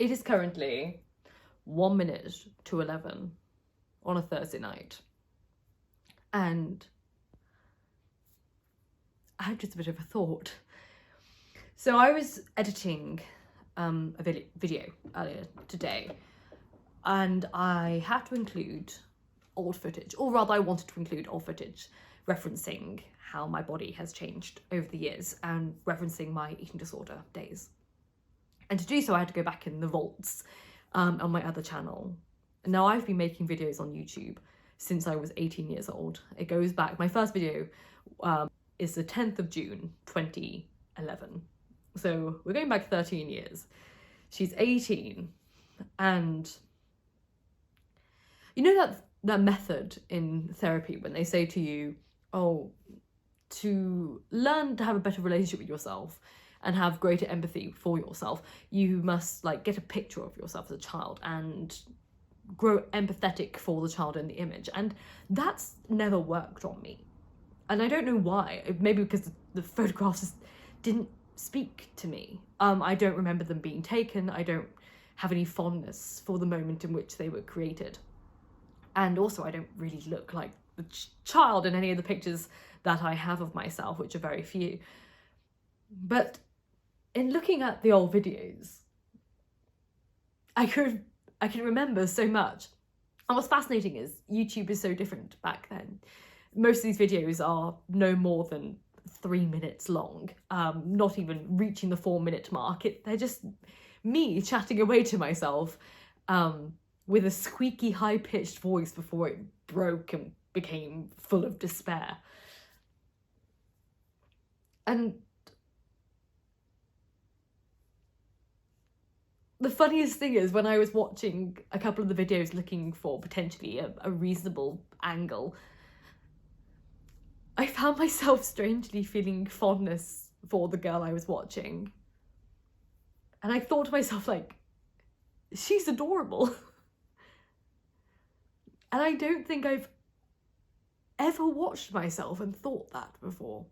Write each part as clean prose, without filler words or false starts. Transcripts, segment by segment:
It is currently 1 minute to 11 on a Thursday night. And I have just a bit of a thought. So I was editing a video earlier today, and I had to include old footage, or rather I wanted to include old footage referencing how my body has changed over the years and referencing my eating disorder days. And to do so, I had to go back in the vaults on my other channel. Now, I've been making videos on YouTube since I was 18 years old. It goes back, my first video is the 10th of June, 2011. So we're going back 13 years. She's 18. And you know that method in therapy when they say to you, oh, to learn to have a better relationship with yourself and have greater empathy for yourself, you must like get a picture of yourself as a child and grow empathetic for the child in the image. And that's never worked on me. And I don't know why. Maybe because the photographs just didn't speak to me. I don't remember them being taken. I don't have any fondness for the moment in which they were created. And also I don't really look like the child in any of the pictures that I have of myself, which are very few. But in looking at the old videos, I can remember so much. And what's fascinating is YouTube is so different back then. Most of these videos are no more than 3 minutes long, not even reaching the 4-minute mark. They're just me chatting away to myself with a squeaky high-pitched voice before it broke and became full of despair. And the funniest thing is, when I was watching a couple of the videos looking for potentially a reasonable angle, I found myself strangely feeling fondness for the girl I was watching. And I thought to myself, like, she's adorable. And I don't think I've ever watched myself and thought that before.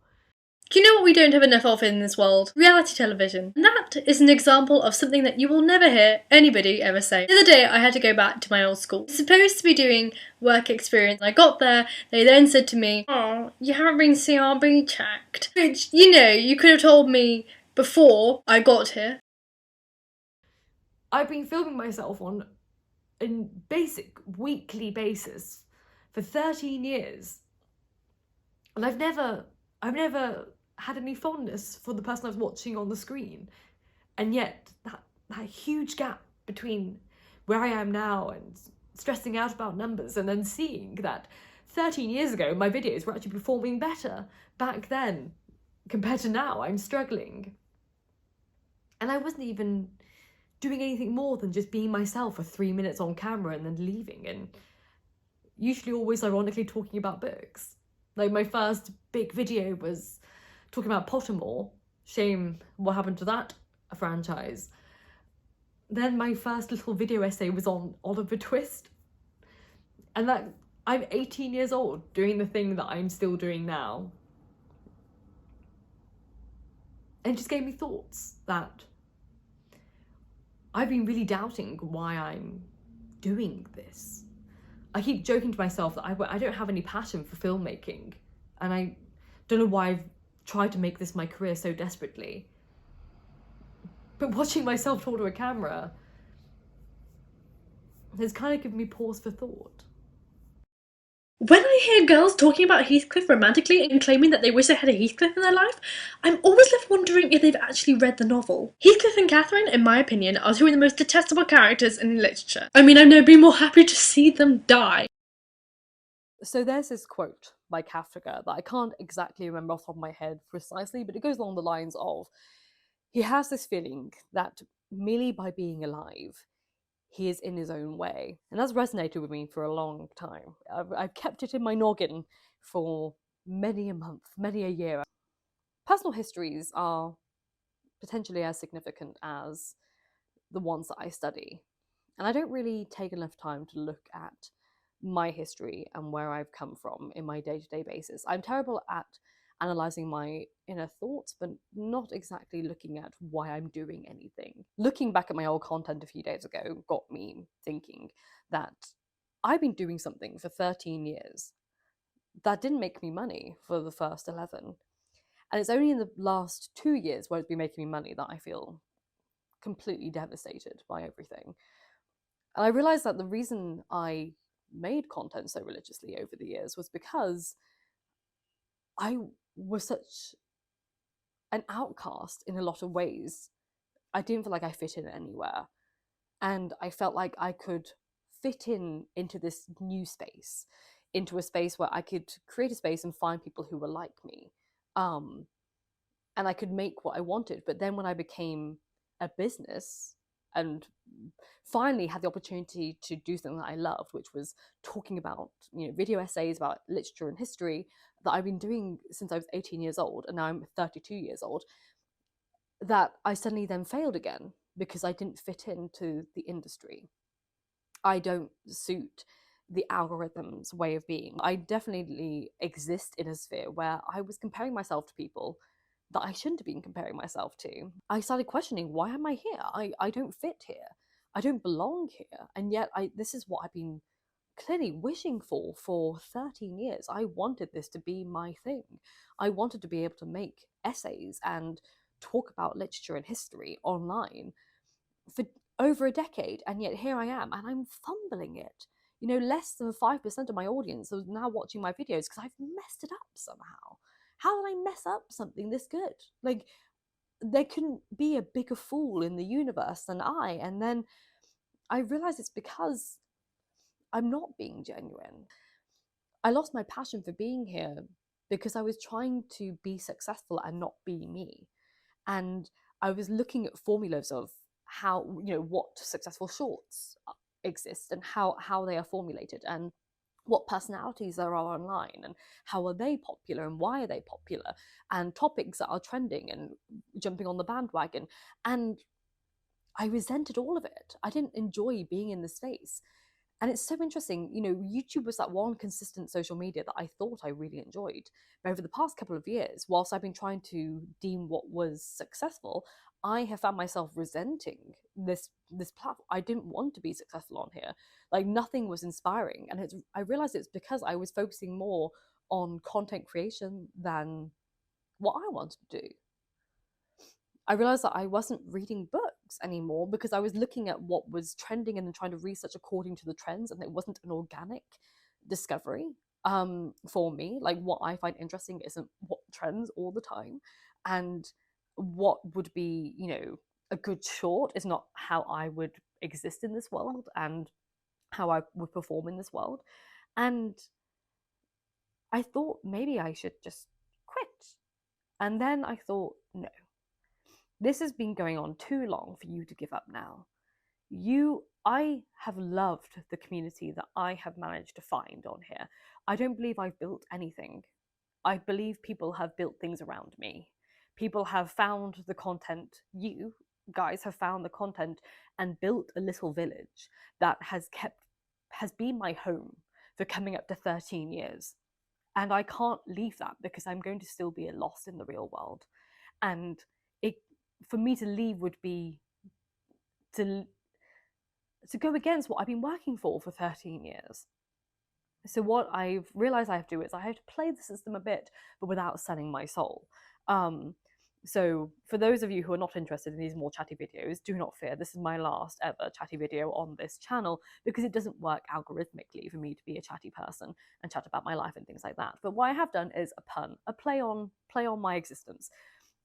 Do you know what we don't have enough of in this world? Reality television. And that is an example of something that you will never hear anybody ever say. The other day I had to go back to my old school. I was supposed to be doing work experience. I got there, they then said to me, oh, you haven't been CRB checked. Which, you know, you could have told me before I got here. I've been filming myself on a basic weekly basis for 13 years. And I've never had any fondness for the person I was watching on the screen. And yet that huge gap between where I am now and stressing out about numbers, and then seeing that 13 years ago my videos were actually performing better back then compared to now. I'm struggling. And I wasn't even doing anything more than just being myself for 3 minutes on camera and then leaving, and usually always ironically talking about books. Like, my first big video was talking about Pottermore. Shame what happened to that franchise. Then my first little video essay was on Oliver Twist. And that I'm 18 years old doing the thing that I'm still doing now. And it just gave me thoughts that I've been really doubting why I'm doing this. I keep joking to myself that I don't have any passion for filmmaking, and I don't know why I've tried to make this my career so desperately. But watching myself talk to a camera has kind of given me pause for thought. When I hear girls talking about Heathcliff romantically and claiming that they wish they had a Heathcliff in their life, I'm always left wondering if they've actually read the novel. Heathcliff and Catherine, in my opinion, are two of the most detestable characters in literature. I mean, I've never been more happy to see them die. So there's this quote by Kafka that I can't exactly remember off the top of my head precisely, but it goes along the lines of, he has this feeling that merely by being alive, he is in his own way. And that's resonated with me for a long time. I've kept it in my noggin for many a month, many a year. Personal histories are potentially as significant as the ones that I study. And I don't really take enough time to look at my history and where I've come from in my day-to-day basis. I'm terrible at analysing my inner thoughts, but not exactly looking at why I'm doing anything. Looking back at my old content a few days ago got me thinking that I've been doing something for 13 years that didn't make me money for the first 11. And it's only in the last 2 years where it's been making me money that I feel completely devastated by everything. And I realized that the reason I made content so religiously over the years was because I was such an outcast in a lot of ways. I didn't feel like I fit in anywhere. And I felt like I could fit in into this new space, into a space where I could create a space and find people who were like me. And I could make what I wanted. But then when I became a business and finally had the opportunity to do something that I loved, which was talking about, video essays about literature and history that I've been doing since I was 18 years old, and now I'm 32 years old, that I suddenly then failed again because I didn't fit into the industry. I don't suit the algorithm's way of being. I definitely exist in a sphere where I was comparing myself to people that I shouldn't have been comparing myself to. I started questioning, why am I here? I don't fit here. I don't belong here. And yet this is what I've been clearly wishing for 13 years. I wanted this to be my thing. I wanted to be able to make essays and talk about literature and history online for over a decade, and yet here I am, and I'm fumbling it. Less than 5% of my audience is now watching my videos because I've messed it up somehow. How did I mess up something this good? Like, there couldn't be a bigger fool in the universe than I. And then I realized it's because I'm not being genuine. I lost my passion for being here because I was trying to be successful and not be me. And I was looking at formulas of how, what successful shorts exist and how they are formulated, and what personalities there are online, and how are they popular and why are they popular, and topics that are trending and jumping on the bandwagon. And I resented all of it. I didn't enjoy being in the space. And it's so interesting, YouTube was that one consistent social media that I thought I really enjoyed. But over the past couple of years, whilst I've been trying to deem what was successful, I have found myself resenting this platform. I didn't want to be successful on here. Like, nothing was inspiring. And I realized it's because I was focusing more on content creation than what I wanted to do. I realized that I wasn't reading books anymore because I was looking at what was trending and then trying to research according to the trends, and it wasn't an organic discovery for me. Like, what I find interesting isn't what trends all the time, and what would be, a good short is not how I would exist in this world and how I would perform in this world. And I thought maybe I should just quit. And then I thought, no, this has been going on too long for you to give up now. I have loved the community that I have managed to find on here. I don't believe I've built anything. I believe people have built things around me. People have found the content. You guys have found the content and built a little village that has been my home for coming up to 13 years. And I can't leave that because I'm going to still be lost in the real world. And for me to leave would be to go against what I've been working for 13 years. So what I've realized I have to do is I have to play the system a bit, but without selling my soul. So for those of you who are not interested in these more chatty videos, do not fear. This is my last ever chatty video on this channel because it doesn't work algorithmically for me to be a chatty person and chat about my life and things like that. But what I have done is a play on my existence.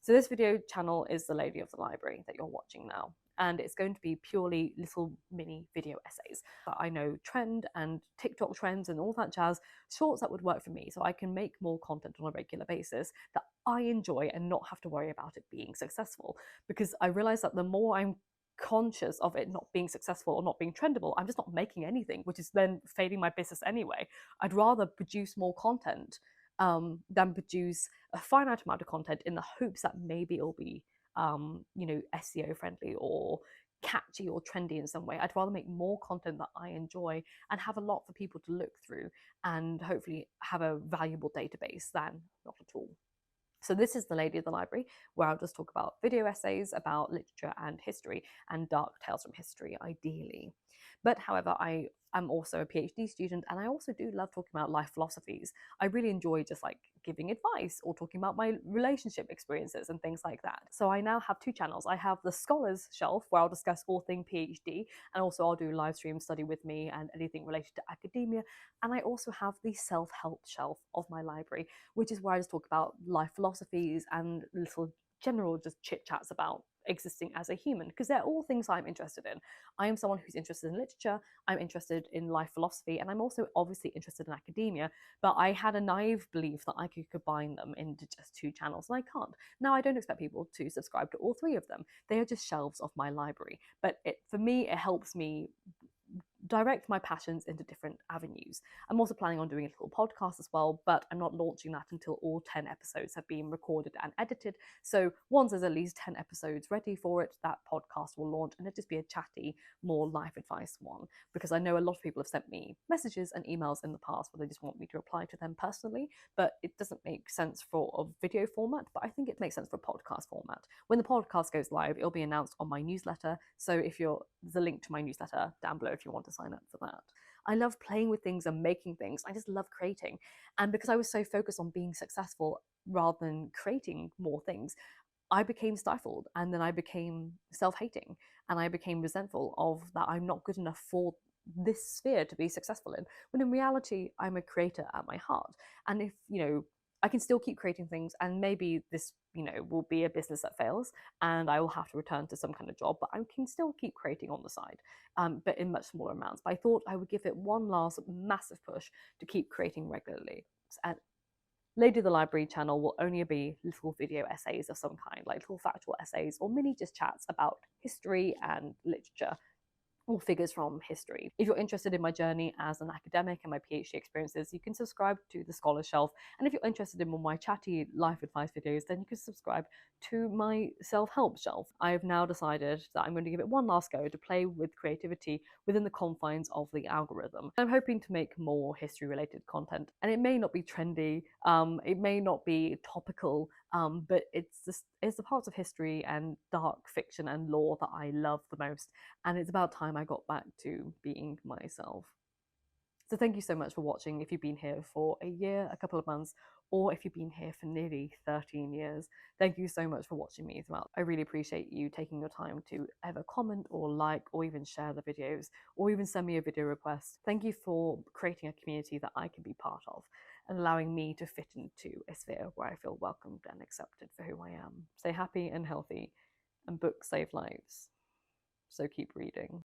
So this video channel is the Lady of the Library that you're watching now. And it's going to be purely little mini video essays that I know trend and TikTok trends and all that jazz, shorts that would work for me so I can make more content on a regular basis that I enjoy and not have to worry about it being successful. Because I realize that the more I'm conscious of it not being successful or not being trendable, I'm just not making anything, which is then failing my business anyway. I'd rather produce more content than produce a finite amount of content in the hopes that maybe it'll be SEO friendly or catchy or trendy in some way. I'd rather make more content that I enjoy and have a lot for people to look through and hopefully have a valuable database than not at all. So this is the Lady of the Library, where I'll just talk about video essays about literature and history, and dark tales from history, ideally. But however, I am also a PhD student, and I also do love talking about life philosophies. I really enjoy just like giving advice or talking about my relationship experiences and things like that. So I now have two channels. I have the Scholars Shelf, where I'll discuss all things PhD, and also I'll do live stream study with me and anything related to academia. And I also have the self-help shelf of my library, which is where I just talk about life philosophies and little general just chit chats about existing as a human, because they're all things I'm interested in. I am someone who's interested in literature, I'm interested in life philosophy, and I'm also obviously interested in academia, but I had a naive belief that I could combine them into just two channels, and I can't. Now, I don't expect people to subscribe to all three of them. They are just shelves of my library, but for me, it helps me direct my passions into different avenues. I'm also planning on doing a little podcast as well, but I'm not launching that until all 10 episodes have been recorded and edited. So once there's at least 10 episodes ready for it, that podcast will launch, and it'll just be a chatty, more life advice one, because I know a lot of people have sent me messages and emails in the past where they just want me to reply to them personally, but it doesn't make sense for a video format, but I think it makes sense for a podcast format. When the podcast goes live, it'll be announced on my newsletter, so there's a link to my newsletter down below if you want to sign up for that. I love playing with things and making things. I just love creating. And because I was so focused on being successful rather than creating more things, I became stifled, and then I became self-hating, and I became resentful of that I'm not good enough for this sphere to be successful in, when in reality I'm a creator at my heart. And if I can still keep creating things, and maybe this will be a business that fails and I will have to return to some kind of job, but I can still keep creating on the side, but in much smaller amounts. But I thought I would give it one last massive push to keep creating regularly. And Lady of the Library channel will only be little video essays of some kind, like little factual essays or mini just chats about history and literature, or figures from history. If you're interested in my journey as an academic and my PhD experiences, you can subscribe to the Scholar Shelf. And if you're interested in more my chatty life advice videos, then you can subscribe to my self-help shelf. I have now decided that I'm going to give it one last go to play with creativity within the confines of the algorithm. I'm hoping to make more history-related content, and it may not be trendy, it may not be topical, but it's the parts of history and dark fiction and lore that I love the most, and it's about time I got back to being myself. So thank you so much for watching. If you've been here for a year, a couple of months, or if you've been here for nearly 13 years, thank you so much for watching me throughout. I really appreciate you taking your time to ever comment or like or even share the videos, or even send me a video request. Thank you for creating a community that I can be part of and allowing me to fit into a sphere where I feel welcomed and accepted for who I am. Stay happy and healthy, and books save lives. So keep reading.